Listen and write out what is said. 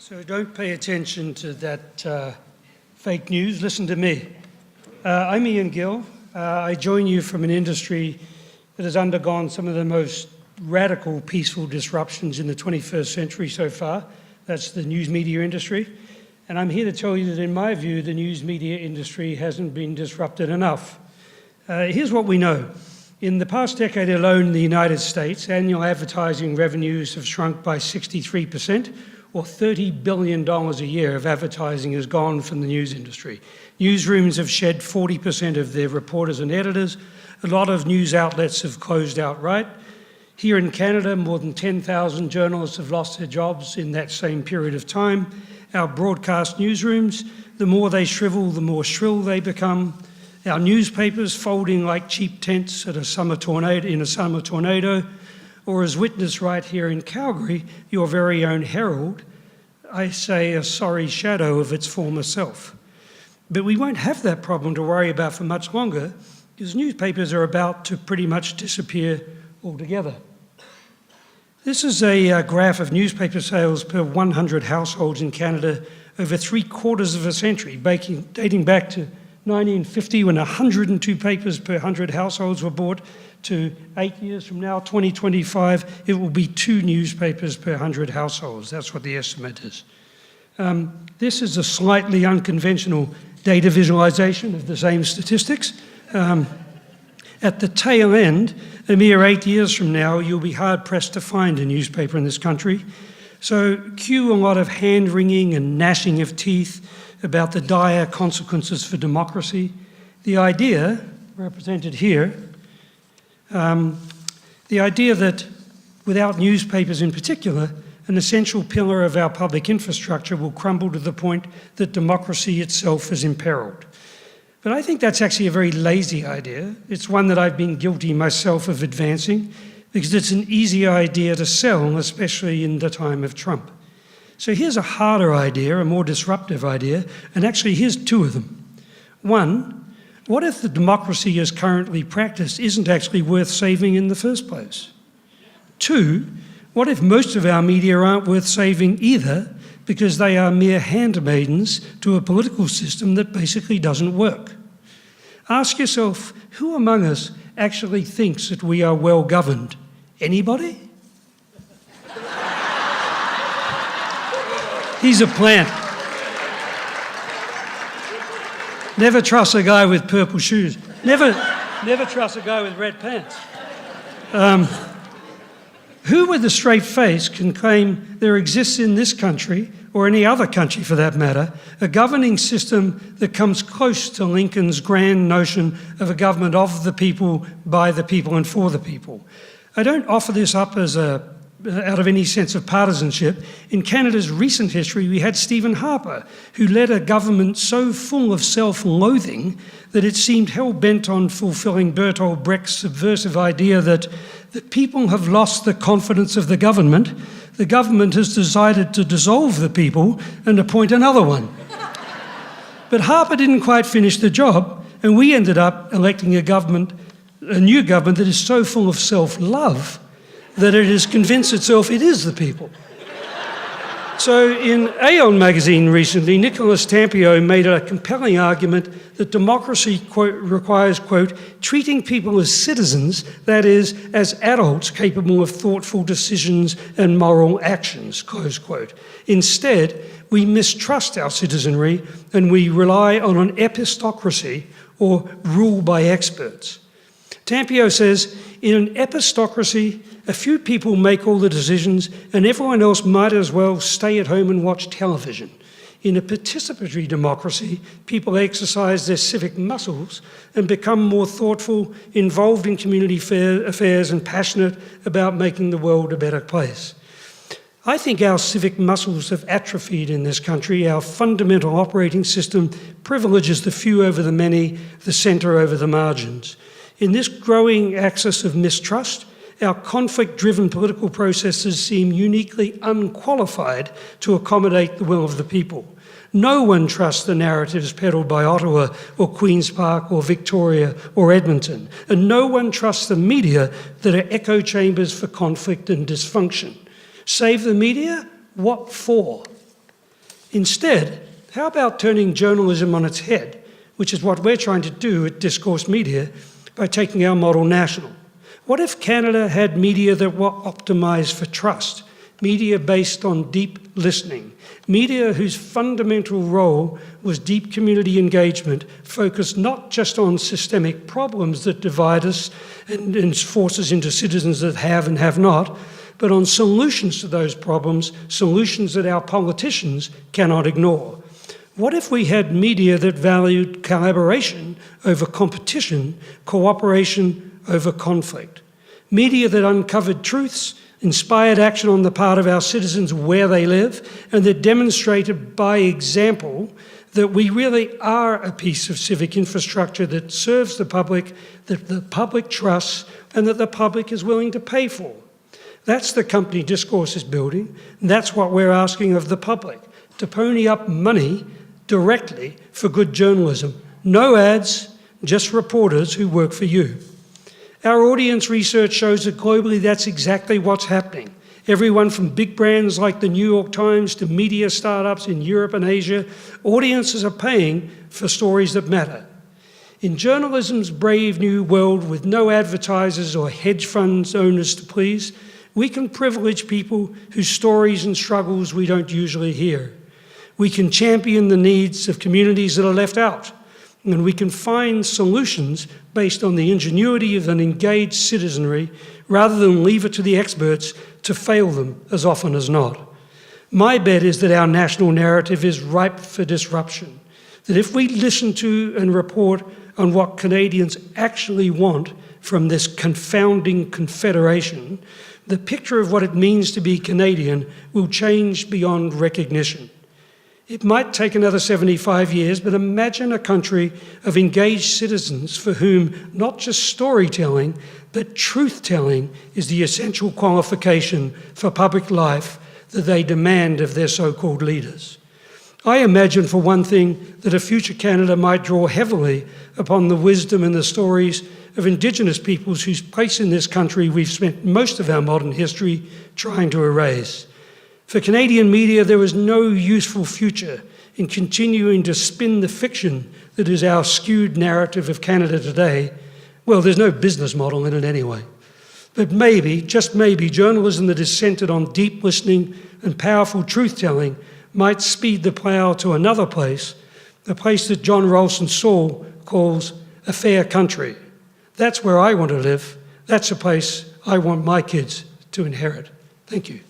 So don't pay attention to that fake news, listen to me. I'm Gill. I join you from an industry that has undergone some of the most radical peaceful disruptions in the 21st century so far. That's the news media industry. And I'm here to tell you that in my view, the news media industry hasn't been disrupted enough. Here's what we know. In the past decade alone in the United States, annual advertising revenues have shrunk by 63%, or $30 billion a year of advertising has gone from the news industry. Newsrooms have shed 40% of their reporters and editors. A lot of news outlets have closed outright. Here in Canada, more than 10,000 journalists have lost their jobs in that same period of time. Our broadcast newsrooms, the more they shrivel, the more shrill they become. Our newspapers folding like cheap tents in a summer tornado, or as witnessed right here in Calgary, your very own Herald, I say a sorry shadow of its former self. But we won't have that problem to worry about for much longer, because newspapers are about to pretty much disappear altogether. This is a graph of newspaper sales per 100 households in Canada over 3/4 of a century, dating back to 1950, when 102 papers per 100 households were bought, to 8 years from now, 2025, it will be 2 newspapers per 100 households. That's what the estimate is. This is a slightly unconventional data visualization of the same statistics. At the tail end, a mere 8 years from now, you'll be hard-pressed to find a newspaper in this country. So cue a lot of hand-wringing and gnashing of teeth about the dire consequences for democracy. The idea, represented here, the idea that without newspapers in particular, an essential pillar of our public infrastructure will crumble to the point that democracy itself is imperiled. But I think that's actually a very lazy idea. It's one that I've been guilty myself of advancing, because it's an easy idea to sell, especially in the time of Trump. So here's a harder idea, a more disruptive idea, and actually here's 2 of them. 1, what if the democracy as currently practiced isn't actually worth saving in the first place? 2, what if most of our media aren't worth saving either, because they are mere handmaidens to a political system that basically doesn't work? Ask yourself, who among us actually thinks that we are well governed? Anybody? He's a plant. Never trust a guy with purple shoes. Never trust a guy with red pants. Who with a straight face can claim there exists in this country, or any other country for that matter, a governing system that comes close to Lincoln's grand notion of a government of the people, by the people and for the people? I don't offer this up as out of any sense of partisanship. In Canada's recent history, we had Stephen Harper, who led a government so full of self-loathing that it seemed hell-bent on fulfilling Bertolt Brecht's subversive idea that the people have lost the confidence of the government has decided to dissolve the people and appoint another one. But Harper didn't quite finish the job, and we ended up electing a new government that is so full of self-love that it has convinced itself it is the people. So in Aeon magazine recently, Nicholas Tampio made a compelling argument that democracy, quote, requires, quote, treating people as citizens, that is, as adults capable of thoughtful decisions and moral actions, close quote. Instead, we mistrust our citizenry and we rely on an epistocracy, or rule by experts. Tampio says, in an epistocracy, a few people make all the decisions and everyone else might as well stay at home and watch television. In a participatory democracy, people exercise their civic muscles and become more thoughtful, involved in community affairs and passionate about making the world a better place. I think our civic muscles have atrophied in this country. Our fundamental operating system privileges the few over the many, the centre over the margins. In this growing axis of mistrust, our conflict-driven political processes seem uniquely unqualified to accommodate the will of the people. No one trusts the narratives peddled by Ottawa or Queen's Park or Victoria or Edmonton, and no one trusts the media that are echo chambers for conflict and dysfunction. Save the media? What for? Instead, how about turning journalism on its head, which is what we're trying to do at Discourse Media by taking our model national? What if Canada had media that were optimised for trust, media based on deep listening, media whose fundamental role was deep community engagement, focused not just on systemic problems that divide us and force us into citizens that have and have not, but on solutions to those problems, solutions that our politicians cannot ignore? What if we had media that valued collaboration over competition, cooperation over conflict? Media that uncovered truths, inspired action on the part of our citizens where they live, and that demonstrated by example that we really are a piece of civic infrastructure that serves the public, that the public trusts, and that the public is willing to pay for. That's the company Discourse is building, and that's what we're asking of the public, to pony up money directly for good journalism. No ads, just reporters who work for you. Our audience research shows that globally that's exactly what's happening. Everyone from big brands like the New York Times to media startups in Europe and Asia, audiences are paying for stories that matter. In journalism's brave new world with no advertisers or hedge funds owners to please, we can privilege people whose stories and struggles we don't usually hear. We can champion the needs of communities that are left out, and we can find solutions based on the ingenuity of an engaged citizenry rather than leave it to the experts to fail them as often as not. My bet is that our national narrative is ripe for disruption, that if we listen to and report on what Canadians actually want from this confounding confederation, the picture of what it means to be Canadian will change beyond recognition. It might take another 75 years, but imagine a country of engaged citizens for whom not just storytelling, but truth-telling is the essential qualification for public life that they demand of their so-called leaders. I imagine, for one thing, that a future Canada might draw heavily upon the wisdom and the stories of Indigenous peoples whose place in this country we've spent most of our modern history trying to erase. For Canadian media, there is no useful future in continuing to spin the fiction that is our skewed narrative of Canada today. Well, there's no business model in it anyway. But maybe, just maybe, journalism that is centred on deep listening and powerful truth-telling might speed the plough to another place, a place that John Ralston Saul calls a fair country. That's where I want to live. That's a place I want my kids to inherit. Thank you.